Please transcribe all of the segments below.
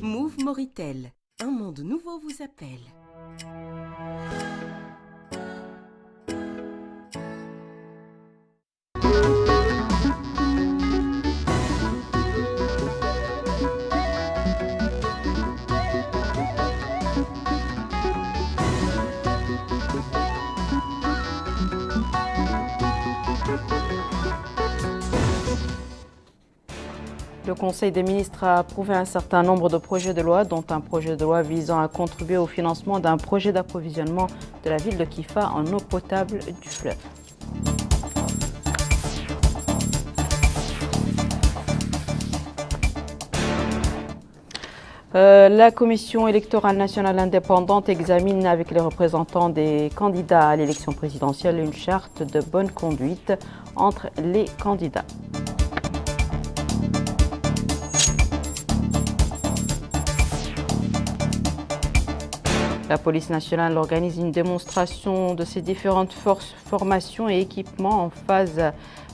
Move Moritel, un monde nouveau vous appelle. Le Conseil des ministres a approuvé un certain nombre de projets de loi, dont un projet de loi visant à contribuer au financement d'un projet d'approvisionnement de la ville de Kifa en eau potable du fleuve. La Commission électorale nationale indépendante examine avec les représentants des candidats à l'élection présidentielle une charte de bonne conduite entre les candidats. La police nationale organise une démonstration de ses différentes formations et équipements en phase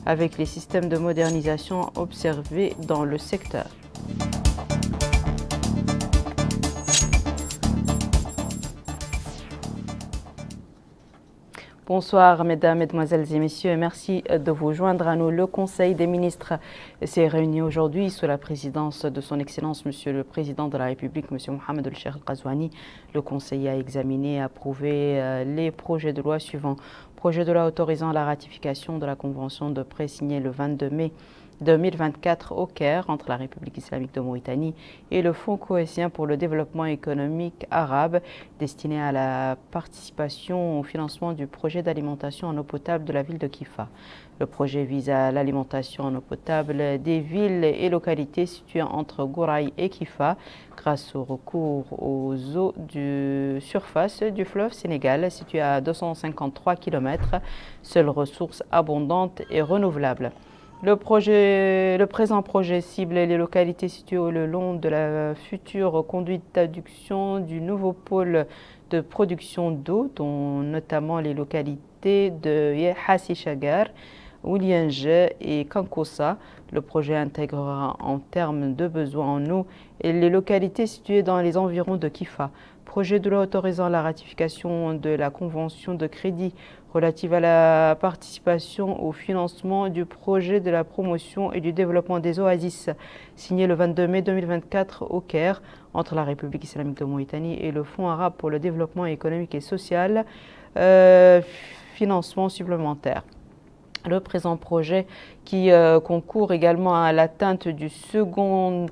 avec les systèmes de modernisation observés dans le secteur. Bonsoir mesdames, mesdemoiselles et messieurs, et merci de vous joindre à nous. Le Conseil des ministres s'est réuni aujourd'hui sous la présidence de son Excellence Monsieur le Président de la République, Monsieur Mohamed El-Cheikh Al-Ghazouani. Le Conseil a examiné et approuvé les projets de loi suivants. Projet de loi autorisant la ratification de la Convention de Pré signée le 22 mai 2024 au Caire entre la République islamique de Mauritanie et le Fonds koweïtien pour le développement économique arabe destiné à la participation au financement du projet d'alimentation en eau potable de la ville de Kifa. Le projet vise à l'alimentation en eau potable des villes et localités situées entre Gouraï et Kifa grâce au recours aux eaux de surface du fleuve Sénégal situé à 253 km, seule ressource abondante et renouvelable. Le présent projet cible les localités situées le long de la future conduite d'adduction du nouveau pôle de production d'eau, dont notamment les localités de Yehassi Chagar, Oulienge et Kankossa. Le projet intégrera en termes de besoins en eau et les localités situées dans les environs de Kifa. Projet de loi autorisant la ratification de la convention de crédit relative à la participation au financement du projet de la promotion et du développement des oasis, signé le 22 mai 2024 au Caire, entre la République islamique de Mauritanie et le Fonds arabe pour le développement économique et social, financement supplémentaire. Le présent projet qui concourt également à l'atteinte du second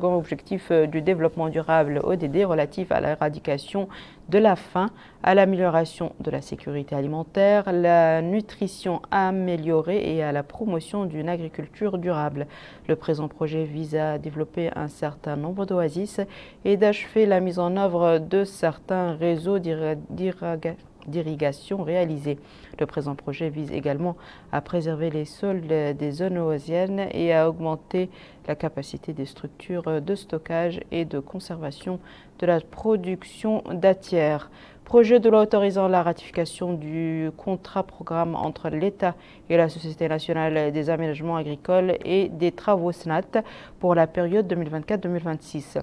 objectif du développement durable ODD relatif à l'éradication de la faim, à l'amélioration de la sécurité alimentaire, la nutrition améliorée et à la promotion d'une agriculture durable. Le présent projet vise à développer un certain nombre d'oasis et d'achever la mise en œuvre de certains réseaux d'irrigation réalisés. Le présent projet vise également à préserver les sols des zones oasiennes et à augmenter la capacité des structures de stockage et de conservation de la production dattière. Projet de loi autorisant la ratification du contrat programme entre l'État et la Société nationale des aménagements agricoles et des travaux SNAT pour la période 2024-2026.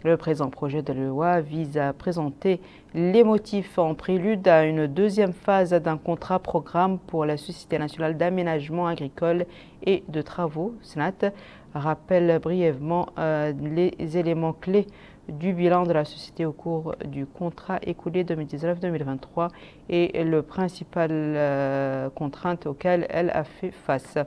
Le présent projet de loi vise à présenter les motifs en prélude à une deuxième phase d'un contrat programme pour la Société nationale d'aménagement agricole et de travaux, SNAT. Rappelle brièvement les éléments clés du bilan de la société au cours du contrat écoulé 2019-2023 et le principal contrainte auquel elle a fait face.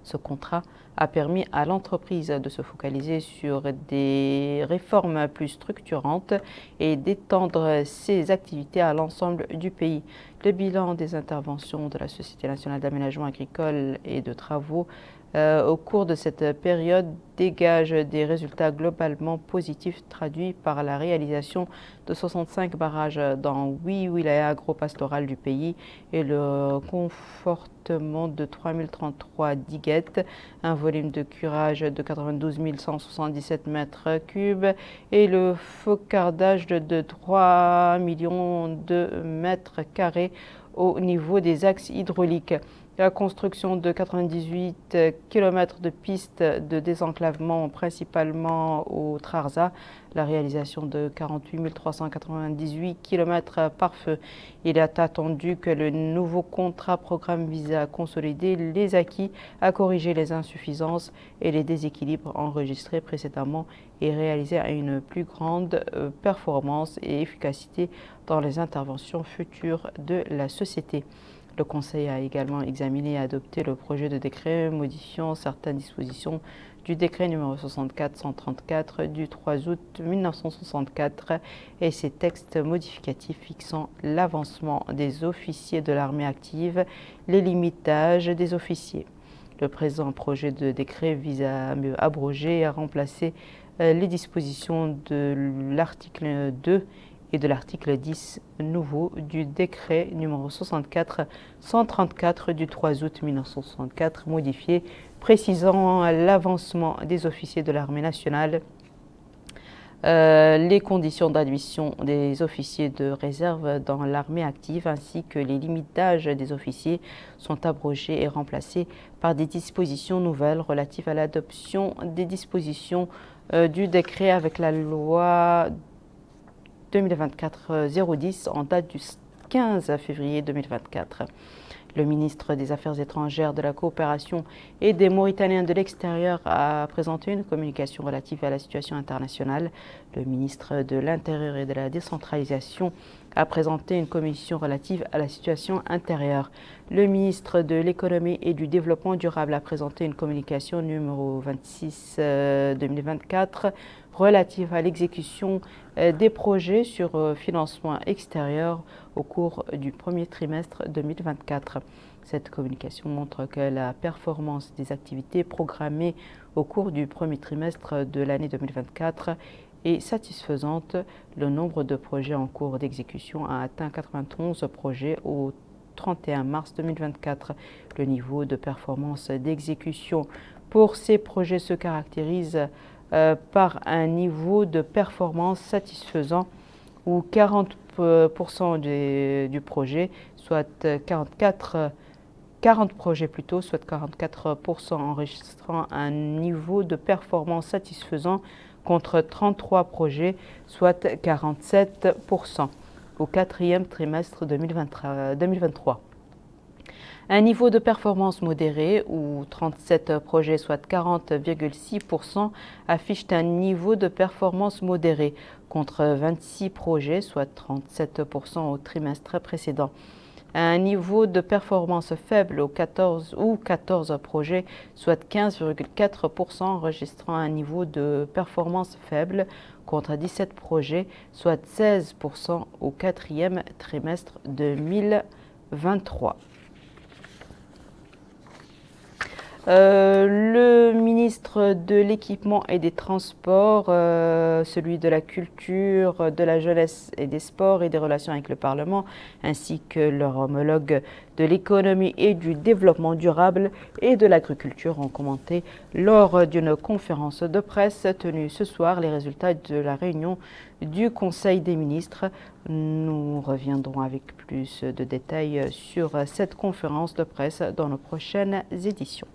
Ce contrat a permis à l'entreprise de se focaliser sur des réformes plus structurantes et d'étendre ses activités à l'ensemble du pays. Le bilan des interventions de la Société nationale d'aménagement agricole et de travaux au cours de cette période dégage des résultats globalement positifs traduits par la réalisation de 65 barrages dans 8 wilayas agro-pastorales du pays et le confortement de 3033 diguettes, un volume de curage de 92 177 mètres cubes et le focardage de 3 millions de mètres carrés au niveau des axes hydrauliques. la construction de 98 km de pistes de désenclavement, principalement au Trarza, la réalisation de 48 398 km par feu. Il est attendu que le nouveau contrat programme vise à consolider les acquis, à corriger les insuffisances et les déséquilibres enregistrés précédemment et réaliser à une plus grande performance et efficacité dans les interventions futures de la société. Le Conseil a également examiné et adopté le projet de décret modifiant certaines dispositions du décret numéro 64-134 du 3 août 1964 et ses textes modificatifs fixant l'avancement des officiers de l'armée active, les limites d'âge des officiers. Le présent projet de décret vise à abroger et à remplacer les dispositions de l'article 2 et de l'article 10 nouveau du décret numéro 64-134 du 3 août 1964 modifié, précisant l'avancement des officiers de l'armée nationale, les conditions d'admission des officiers de réserve dans l'armée active ainsi que les limites d'âge des officiers sont abrogées et remplacées par des dispositions nouvelles relatives à l'adoption des dispositions du décret avec la loi 2024-010 en date du 15 février 2024. Le ministre des Affaires étrangères, de la coopération et des Mauritaniens de l'extérieur a présenté une communication relative à la situation internationale. Le ministre de l'Intérieur et de la décentralisation a présenté une commission relative à la situation intérieure. Le ministre de l'Économie et du Développement durable a présenté une communication numéro 26-2024 relative à l'exécution des projets sur financement extérieur au cours du premier trimestre 2024. Cette communication montre que la performance des activités programmées au cours du premier trimestre de l'année 2024 est satisfaisante. Le nombre de projets en cours d'exécution a atteint 91 projets au 31 mars 2024. Le niveau de performance d'exécution pour ces projets se caractérise par un niveau de performance satisfaisant où 40% du projet, soit 40 projets plutôt, soit 44% enregistrant un niveau de performance satisfaisant contre 33 projets, soit 47% au quatrième trimestre 2023. Un niveau de performance modéré, où 37 projets, soit 40,6%, affichent un niveau de performance modéré, contre 26 projets, soit 37% au trimestre précédent. Un niveau de performance faible, aux 14 projets, soit 15,4%, enregistrant un niveau de performance faible, contre 17 projets, soit 16% au quatrième trimestre 2023. Le ministre de l'Équipement et des Transports, celui de la Culture, de la Jeunesse et des Sports et des Relations avec le Parlement, ainsi que leur homologue de l'Économie et du Développement durable et de l'Agriculture ont commenté lors d'une conférence de presse tenue ce soir les résultats de la réunion du Conseil des ministres. Nous reviendrons avec plus de détails sur cette conférence de presse dans nos prochaines éditions.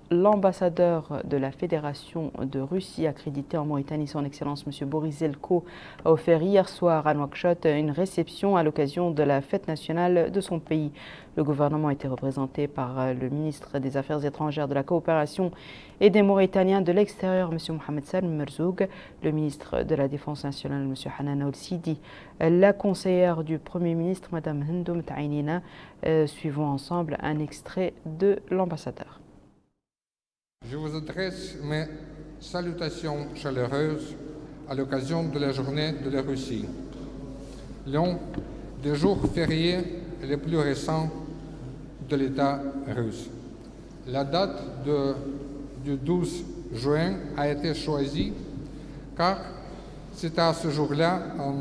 L'ambassadeur de la Fédération de Russie accrédité en Mauritanie, son Excellence M. Boris Zelko, a offert hier soir à Nouakchott une réception à l'occasion de la fête nationale de son pays. Le gouvernement a été représenté par le ministre des Affaires étrangères, de la coopération et des Mauritaniens de l'extérieur, M. Mohamed Salm Merzoug, le ministre de la Défense nationale, M. Hanan Oul-Sidi, la conseillère du Premier ministre, Mme Hendoum Taïnina. Suivons ensemble un extrait de l'ambassadeur. Je vous adresse mes salutations chaleureuses à l'occasion de la journée de la Russie, l'un des jours fériés les plus récents de l'État russe. La date du 12 juin a été choisie car c'est à ce jour-là, en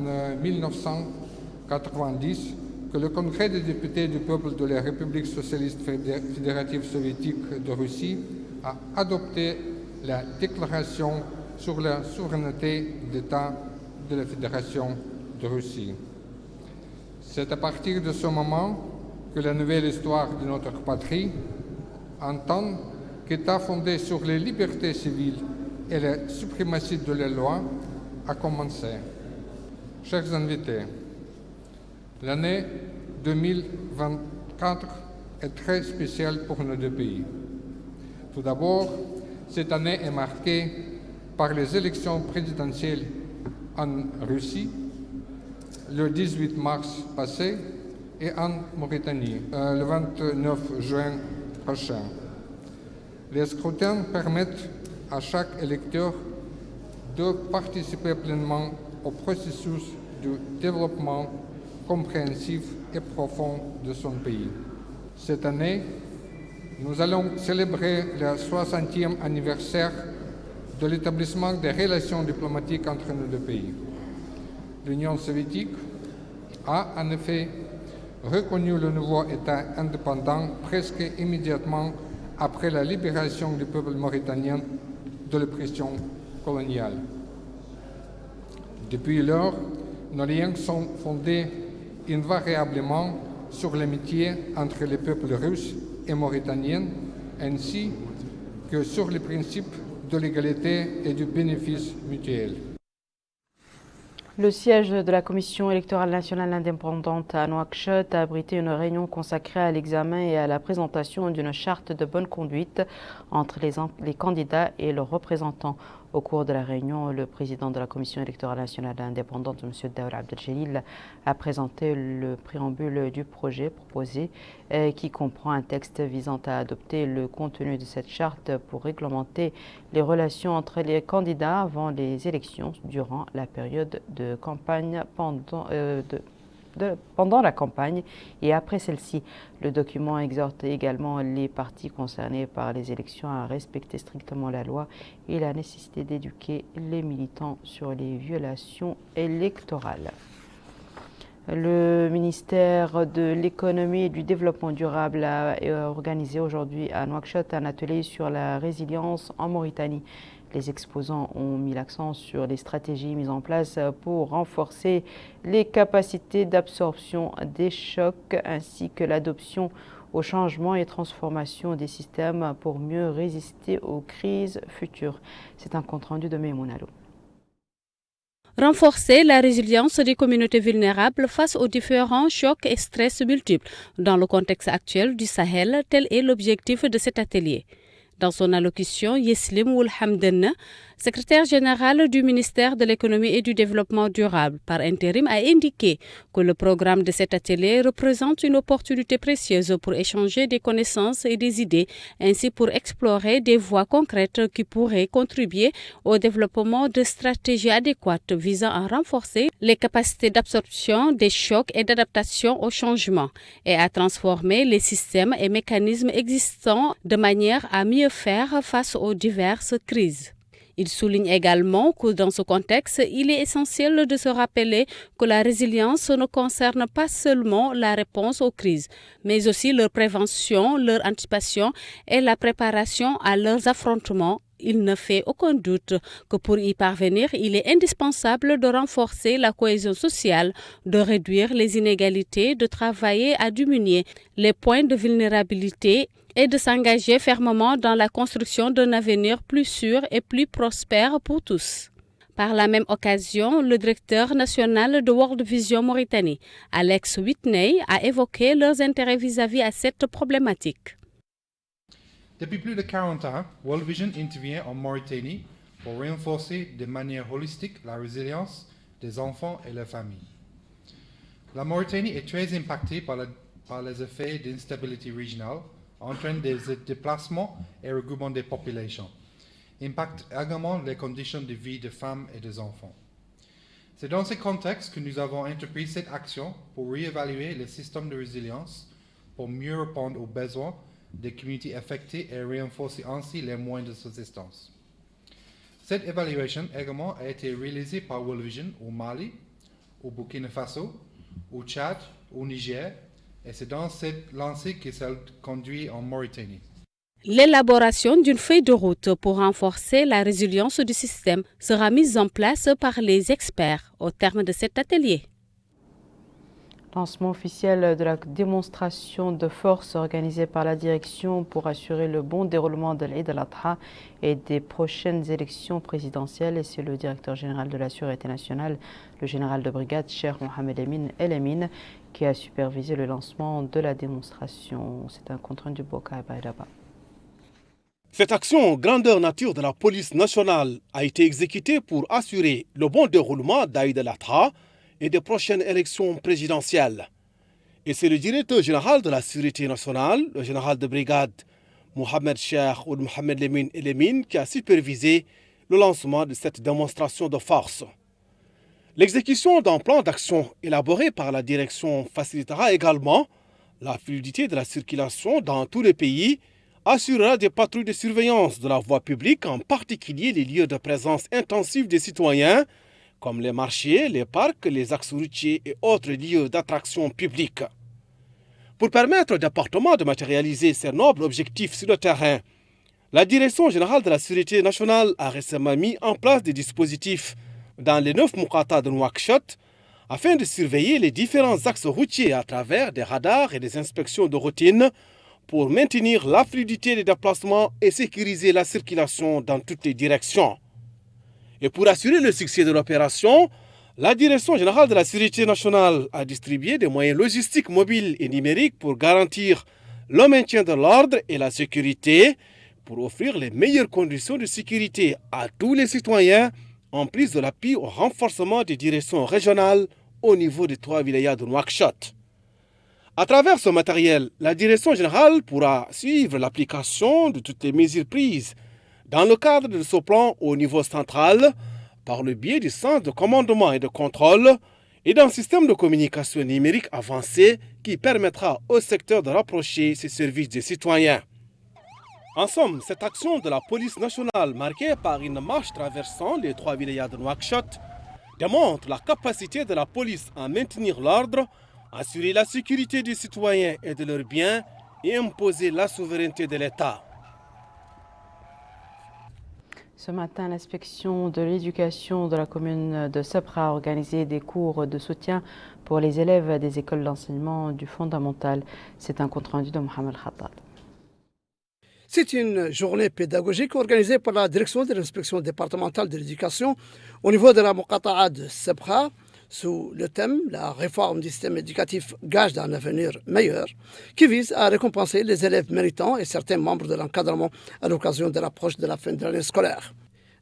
1990, que le Congrès des députés du peuple de la République socialiste fédérative soviétique de Russie a adopté la déclaration sur la souveraineté d'État de la Fédération de de Russie. C'est à partir de ce moment que la nouvelle histoire de notre patrie, en tant qu'État fondé sur les libertés civiles et la suprématie de la loi, a commencé. Chers invités, l'année 2024 est très spéciale pour nos deux pays. Tout d'abord, cette année est marquée par les élections présidentielles en Russie, le 18 mars passé, et en Mauritanie, le 29 juin prochain. Les scrutins permettent à chaque électeur de participer pleinement au processus de développement compréhensif et profond de son pays. Cette année, nous allons célébrer le 60e anniversaire de l'établissement des relations diplomatiques entre nos deux pays. L'Union soviétique a en effet reconnu le nouveau État indépendant presque immédiatement après la libération du peuple mauritanien de l'oppression coloniale. Depuis lors, nos liens sont fondés invariablement sur l'amitié entre les peuples russes et mauritaniens, ainsi que sur les principes de l'égalité et du bénéfice mutuel. Le siège de la Commission électorale nationale indépendante à Nouakchott a abrité une réunion consacrée à l'examen et à la présentation d'une charte de bonne conduite entre les candidats et leurs représentants. Au cours de la réunion, le président de la Commission électorale nationale indépendante, M. Daour Abdeljelil, a présenté le préambule du projet proposé qui comprend un texte visant à adopter le contenu de cette charte pour réglementer les relations entre les candidats avant les élections durant la période de campagne pendant la campagne et après celle-ci. Le document exhorte également les partis concernés par les élections à respecter strictement la loi et la nécessité d'éduquer les militants sur les violations électorales. Le ministère de l'économie et du développement durable a organisé aujourd'hui à Nouakchott un atelier sur la résilience en Mauritanie. Les exposants ont mis l'accent sur les stratégies mises en place pour renforcer les capacités d'absorption des chocs ainsi que l'adoption aux changements et transformations des systèmes pour mieux résister aux crises futures. C'est un compte-rendu de Memounalou. Renforcer la résilience des communautés vulnérables face aux différents chocs et stress multiples dans le contexte actuel du Sahel, tel est l'objectif de cet atelier. Dans son allocution, Yeslim Oulhamden, secrétaire général du ministère de l'économie et du développement durable par intérim, a indiqué que le programme de cet atelier représente une opportunité précieuse pour échanger des connaissances et des idées, ainsi pour explorer des voies concrètes qui pourraient contribuer au développement de stratégies adéquates visant à renforcer les capacités d'absorption des chocs et d'adaptation au changement et à transformer les systèmes et mécanismes existants de manière à mieux faire face aux diverses crises. Il souligne également que dans ce contexte, il est essentiel de se rappeler que la résilience ne concerne pas seulement la réponse aux crises, mais aussi leur prévention, leur anticipation et la préparation à leurs affrontements. Il ne fait aucun doute que pour y parvenir, il est indispensable de renforcer la cohésion sociale, de réduire les inégalités, de travailler à diminuer les points de vulnérabilité et de s'engager fermement dans la construction d'un avenir plus sûr et plus prospère pour tous. Par la même occasion, le directeur national de World Vision Mauritanie, Alex Whitney, a évoqué leurs intérêts vis-à-vis à cette problématique. Depuis plus de 40 ans, World Vision intervient en Mauritanie pour renforcer de manière holistique la résilience des enfants et leurs familles. La Mauritanie est très impactée par les effets d'instabilité régionale, entraîne des déplacements et regroupements des populations, impacte également les conditions de vie des femmes et des enfants. C'est dans ce contexte que nous avons entrepris cette action pour réévaluer le système de résilience, pour mieux répondre aux besoins des communautés affectées et renforcer ainsi les moyens de subsistance. Cette évaluation également a été réalisée par World Vision au Mali, au Burkina Faso, au Tchad, au Niger, et c'est dans cette lancée que ça conduit en Mauritanie. L'élaboration d'une feuille de route pour renforcer la résilience du système sera mise en place par les experts au terme de cet atelier. Lancement officiel de la démonstration de force organisée par la direction pour assurer le bon déroulement de l'Eid al-Adha et des prochaines élections présidentielles. Et c'est le directeur général de la Sûreté nationale, le général de brigade, Cheikh Mohamed Emin El Emin, qui a supervisé le lancement de la démonstration. C'est un compte-rendu de Boka Baïdaba. Cette action grandeur nature de la police nationale a été exécutée pour assurer le bon déroulement d'Aïd al-Adha et des prochaines élections présidentielles. Et c'est le directeur général de la Sûreté nationale, le général de brigade Mohamed Cheikh Ould Mohamed Emin El Emin, qui a supervisé le lancement de cette démonstration de force. L'exécution d'un plan d'action élaboré par la direction facilitera également la fluidité de la circulation dans tous les pays, assurera des patrouilles de surveillance de la voie publique, en particulier les lieux de présence intensive des citoyens, comme les marchés, les parcs, les axes routiers et autres lieux d'attraction publique. Pour permettre au département de matérialiser ces nobles objectifs sur le terrain, la Direction générale de la Sûreté nationale a récemment mis en place des dispositifs dans les 9 Moukhata de Nouakchott afin de surveiller les différents axes routiers à travers des radars et des inspections de routine pour maintenir la fluidité des déplacements et sécuriser la circulation dans toutes les directions. Et pour assurer le succès de l'opération, la Direction générale de la Sûreté nationale a distribué des moyens logistiques mobiles et numériques pour garantir le maintien de l'ordre et la sécurité, pour offrir les meilleures conditions de sécurité à tous les citoyens, en plus de l'appui au renforcement des directions régionales au niveau des 3 wilayas de Nouakchott. À travers ce matériel, la Direction générale pourra suivre l'application de toutes les mesures prises dans le cadre de ce plan au niveau central, par le biais du centre de commandement et de contrôle et d'un système de communication numérique avancé qui permettra au secteur de rapprocher ses services des citoyens. En somme, cette action de la police nationale, marquée par une marche traversant les 3 wilayas de Nouakchott, démontre la capacité de la police à maintenir l'ordre, assurer la sécurité des citoyens et de leurs biens et imposer la souveraineté de l'État. Ce matin, l'inspection de l'éducation de la commune de Sabra a organisé des cours de soutien pour les élèves des écoles d'enseignement du fondamental. C'est un compte-rendu de Mohamed Khattab. C'est une journée pédagogique organisée par la direction de l'inspection départementale de l'éducation au niveau de la Moukhata'a de Sabra, sous le thème « La réforme du système éducatif gage d'un avenir meilleur » qui vise à récompenser les élèves méritants et certains membres de l'encadrement à l'occasion de l'approche de la fin de l'année scolaire.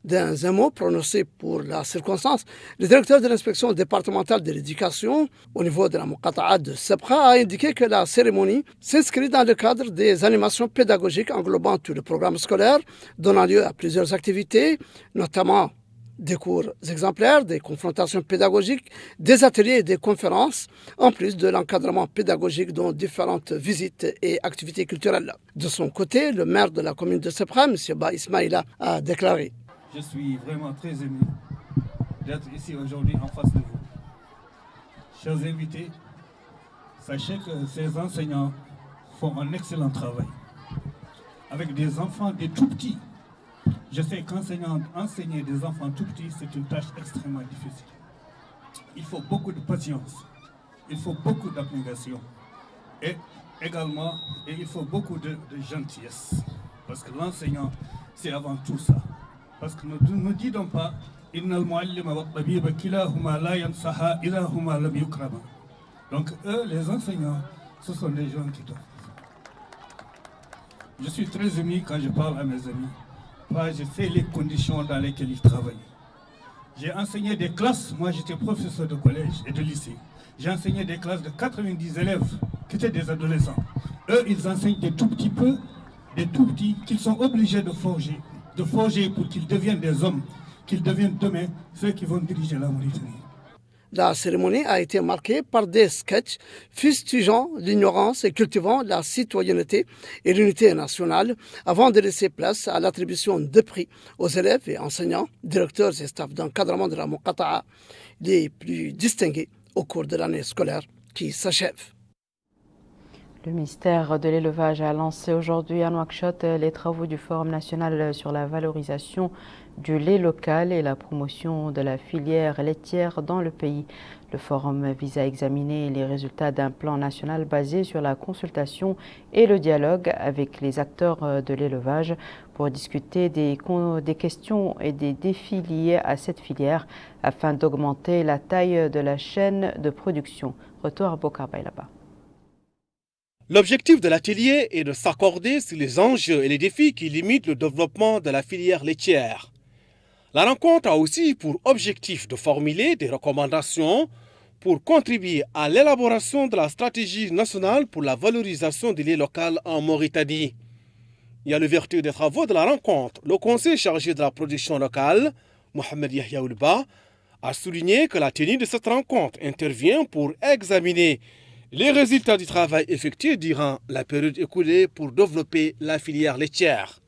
Dans un mot prononcé pour la circonstance, le directeur de l'inspection départementale de l'éducation au niveau de la Moukhata'a de Sabra a indiqué que la cérémonie s'inscrit dans le cadre des animations pédagogiques englobant tout le programme scolaire, donnant lieu à plusieurs activités, notamment des cours exemplaires, des confrontations pédagogiques, des ateliers et des conférences, en plus de l'encadrement pédagogique dont différentes visites et activités culturelles. De son côté, le maire de la commune de Sabra, M. Ba Ismaïla, a déclaré: Je suis vraiment très ému d'être ici aujourd'hui en face de vous. Chers invités, sachez que ces enseignants font un excellent travail. Avec des enfants, des tout petits. Je sais qu'enseigner des enfants tout petits, c'est une tâche extrêmement difficile. Il faut beaucoup de patience, il faut beaucoup d'abnégation et également il faut beaucoup de gentillesse. Parce que l'enseignant, c'est avant tout ça. Parce que nous ne disons pas donc eux, les enseignants, ce sont des gens qui doivent. Je suis très ému quand je parle à mes amis. Moi, je sais les conditions dans lesquelles ils travaillent. J'ai enseigné des classes, moi j'étais professeur de collège et de lycée. J'ai enseigné des classes de 90 élèves qui étaient des adolescents. Eux, ils enseignent des tout petits peu, des tout petits qu'ils sont obligés de forger pour qu'ils deviennent des hommes, qu'ils deviennent demain ceux qui vont diriger la Mauritanie. La cérémonie a été marquée par des sketchs fustigeant l'ignorance et cultivant la citoyenneté et l'unité nationale avant de laisser place à l'attribution de prix aux élèves et enseignants, directeurs et staffs d'encadrement de la Moukhata'a les plus distingués au cours de l'année scolaire qui s'achève. Le ministère de l'Élevage a lancé aujourd'hui à Nouakchott les travaux du Forum national sur la valorisation du lait local et la promotion de la filière laitière dans le pays. Le forum vise à examiner les résultats d'un plan national basé sur la consultation et le dialogue avec les acteurs de l'élevage pour discuter des questions et des défis liés à cette filière afin d'augmenter la taille de la chaîne de production. Retour à Bokar Bailaba. L'objectif de l'atelier est de s'accorder sur les enjeux et les défis qui limitent le développement de la filière laitière. La rencontre a aussi pour objectif de formuler des recommandations pour contribuer à l'élaboration de la stratégie nationale pour la valorisation du lait local en Mauritanie. Et à l'ouverture des travaux de la rencontre, le conseil chargé de la production locale, Mohamed Yahya Oulba, a souligné que la tenue de cette rencontre intervient pour examiner les résultats du travail effectué durant la période écoulée pour développer la filière laitière.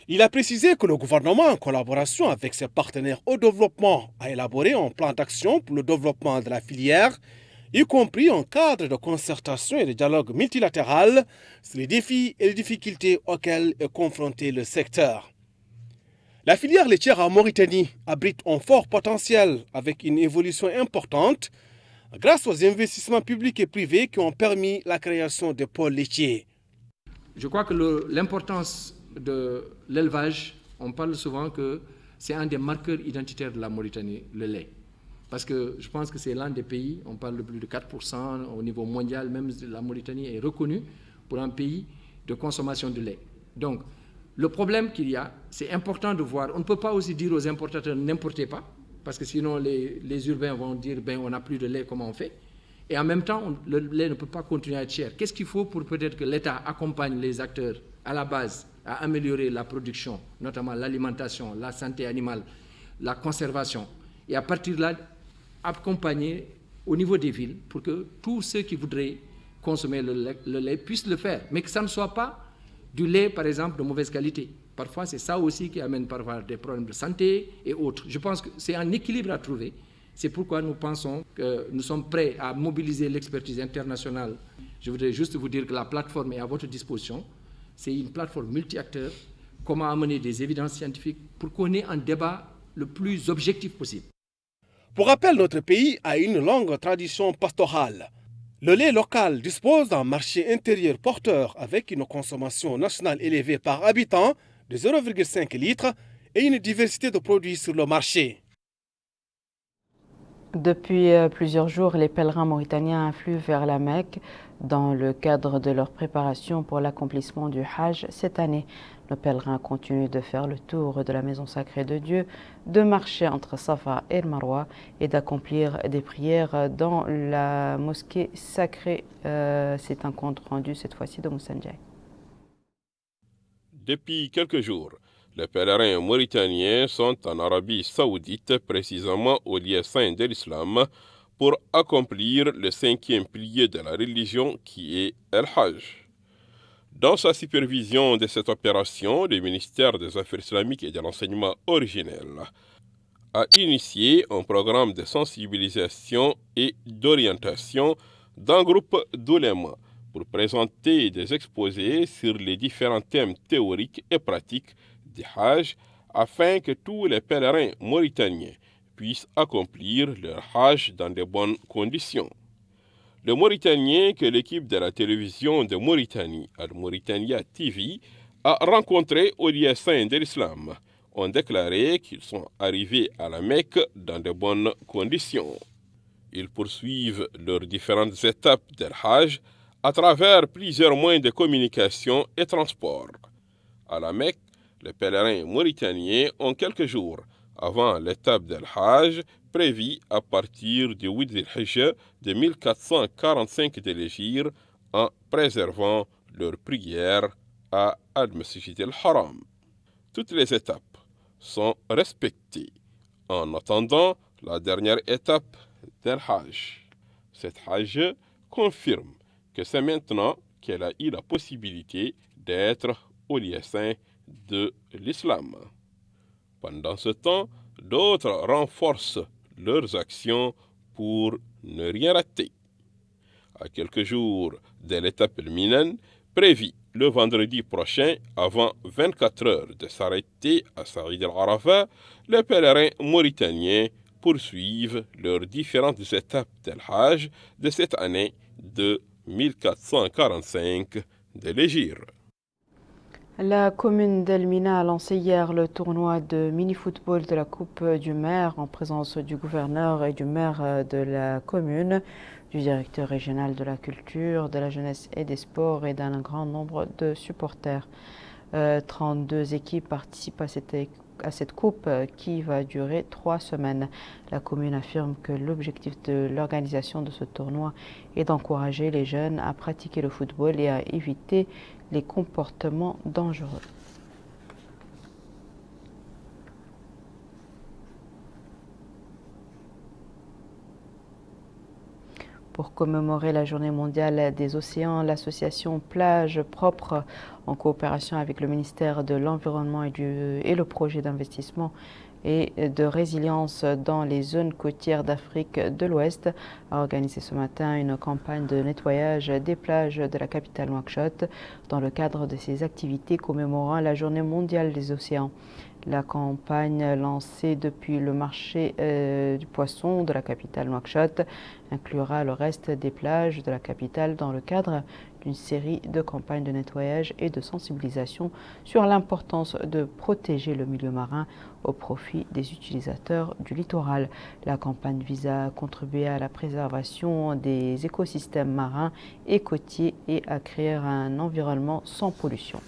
Il a précisé que le gouvernement, en collaboration avec ses partenaires au développement, a élaboré un plan d'action pour le développement de la filière, y compris un cadre de concertation et de dialogue multilatéral sur les défis et les difficultés auxquels est confronté le secteur. La filière laitière en Mauritanie abrite un fort potentiel avec une évolution importante grâce aux investissements publics et privés qui ont permis la création de pôles laitiers. Je crois que l'importance de l'élevage, on parle souvent que c'est un des marqueurs identitaires de la Mauritanie, le lait. Parce que je pense que c'est l'un des pays, on parle de plus de 4% au niveau mondial, même la Mauritanie est reconnue pour un pays de consommation de lait. Donc, le problème qu'il y a, c'est important de voir, on ne peut pas aussi dire aux importateurs n'importez pas, parce que sinon les urbains vont dire on n'a plus de lait, comment on fait? Et en même temps, le lait ne peut pas continuer à être cher. Qu'est-ce qu'il faut pour peut-être que l'État accompagne les acteurs à la base à améliorer la production, notamment l'alimentation, la santé animale, la conservation, et à partir de là, accompagner au niveau des villes pour que tous ceux qui voudraient consommer le lait puissent le faire, mais que ça ne soit pas du lait, par exemple, de mauvaise qualité. Parfois, c'est ça aussi qui amène parfois des problèmes de santé et autres. Je pense que c'est un équilibre à trouver. C'est pourquoi nous pensons que nous sommes prêts à mobiliser l'expertise internationale. Je voudrais juste vous dire que la plateforme est à votre disposition. C'est une plateforme multi-acteurs. Comment amener des évidences scientifiques pour qu'on ait un débat le plus objectif possible. Pour rappel, notre pays a une longue tradition pastorale. Le lait local dispose d'un marché intérieur porteur avec une consommation nationale élevée par habitant de 0,5 litres et une diversité de produits sur le marché. Depuis plusieurs jours, les pèlerins mauritaniens affluent vers la Mecque dans le cadre de leur préparation pour l'accomplissement du Hajj cette année. Les pèlerins continuent de faire le tour de la maison sacrée de Dieu, de marcher entre Safa et Marwa et d'accomplir des prières dans la mosquée sacrée. C'est un compte rendu cette fois-ci de Moussa Ndiaye. Depuis quelques jours, les pèlerins mauritaniens sont en Arabie Saoudite, précisément au lieu saint de l'islam, pour accomplir le 5e pilier de la religion qui est El Hajj. Dans sa supervision de cette opération, le ministère des Affaires islamiques et de l'enseignement originel a initié un programme de sensibilisation et d'orientation d'un groupe d'oulémas pour présenter des exposés sur les différents thèmes théoriques et pratiques du Hajj afin que tous les pèlerins mauritaniens puissent accomplir leur Hajj dans de bonnes conditions. Les Mauritaniens que l'équipe de la télévision de Mauritanie, Al-Mauritania TV, a rencontrés au lieu saint de l'islam ont déclaré qu'ils sont arrivés à la Mecque dans de bonnes conditions. Ils poursuivent leurs différentes étapes del Hajj à travers plusieurs moyens de communication et transport. À la Mecque, les pèlerins mauritaniens ont quelques jours avant l'étape del Hajj prévue à partir du 8 Dhul-Hijjah de 1445 de l'Hégire en préservant leurs prières à Al-Masjid al-Haram. Toutes les étapes sont respectées en attendant la dernière étape del Hajj. Cette Hajj confirme que c'est maintenant qu'elle a eu la possibilité d'être au lieu saint de l'islam. Pendant ce temps, d'autres renforcent leurs actions pour ne rien rater. à quelques jours de l'étape éliminaire, prévue le vendredi prochain avant 24 heures de s'arrêter à Saïd el-Arafat, les pèlerins mauritaniens poursuivent leurs différentes étapes d'El-Hajj de cette année de 1445 de l'Hégire. La commune d'Elmina a lancé hier le tournoi de mini-football de la Coupe du maire en présence du gouverneur et du maire de la commune, du directeur régional de la culture, de la jeunesse et des sports et d'un grand nombre de supporters. 32 équipes participent à cette coupe qui va durer 3 semaines. La commune affirme que l'objectif de l'organisation de ce tournoi est d'encourager les jeunes à pratiquer le football et à éviter les comportements dangereux. Pour commémorer la journée mondiale des océans, l'association Plage Propre, en coopération avec le ministère de l'Environnement et le projet d'investissement et de résilience dans les zones côtières d'Afrique de l'Ouest, a organisé ce matin une campagne de nettoyage des plages de la capitale Nouakchott dans le cadre de ses activités commémorant la journée mondiale des océans. La campagne lancée depuis le marché du poisson de la capitale Nouakchott inclura le reste des plages de la capitale dans le cadre d'une série de campagnes de nettoyage et de sensibilisation sur l'importance de protéger le milieu marin au profit des utilisateurs du littoral. La campagne vise à contribuer à la préservation des écosystèmes marins et côtiers et à créer un environnement sans pollution.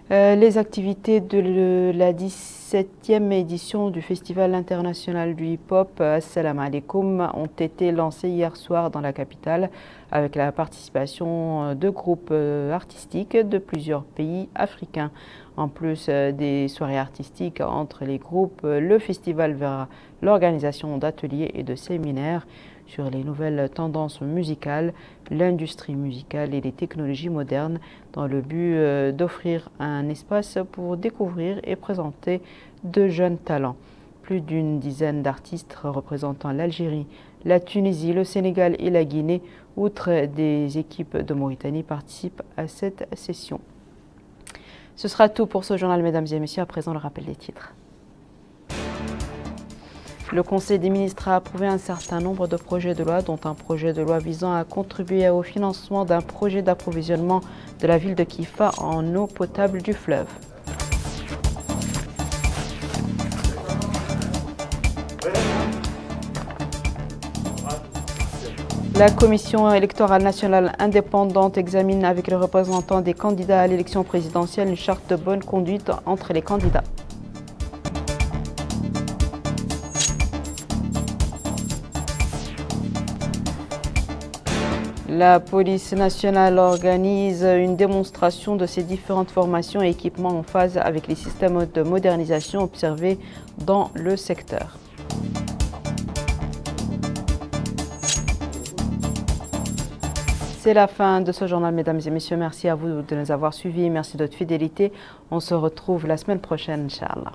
Les activités de la 17e édition du Festival international du hip-hop Assalamu alaikum ont été lancées hier soir dans la capitale avec la participation de groupes artistiques de plusieurs pays africains. En plus des soirées artistiques entre les groupes, le festival verra l'organisation d'ateliers et de séminaires sur les nouvelles tendances musicales, l'industrie musicale et les technologies modernes dans le but d'offrir un espace pour découvrir et présenter de jeunes talents. Plus d'une dizaine d'artistes représentant l'Algérie, la Tunisie, le Sénégal et la Guinée, outre des équipes de Mauritanie, participent à cette session. Ce sera tout pour ce journal, mesdames et messieurs. À présent, le rappel des titres. Le Conseil des ministres a approuvé un certain nombre de projets de loi, dont un projet de loi visant à contribuer au financement d'un projet d'approvisionnement de la ville de Kifa en eau potable du fleuve. La Commission électorale nationale indépendante examine avec les représentants des candidats à l'élection présidentielle une charte de bonne conduite entre les candidats. La police nationale organise une démonstration de ses différentes formations et équipements en phase avec les systèmes de modernisation observés dans le secteur. C'est la fin de ce journal, mesdames et messieurs. Merci à vous de nous avoir suivis. Merci de votre fidélité. On se retrouve la semaine prochaine, Inch'Allah.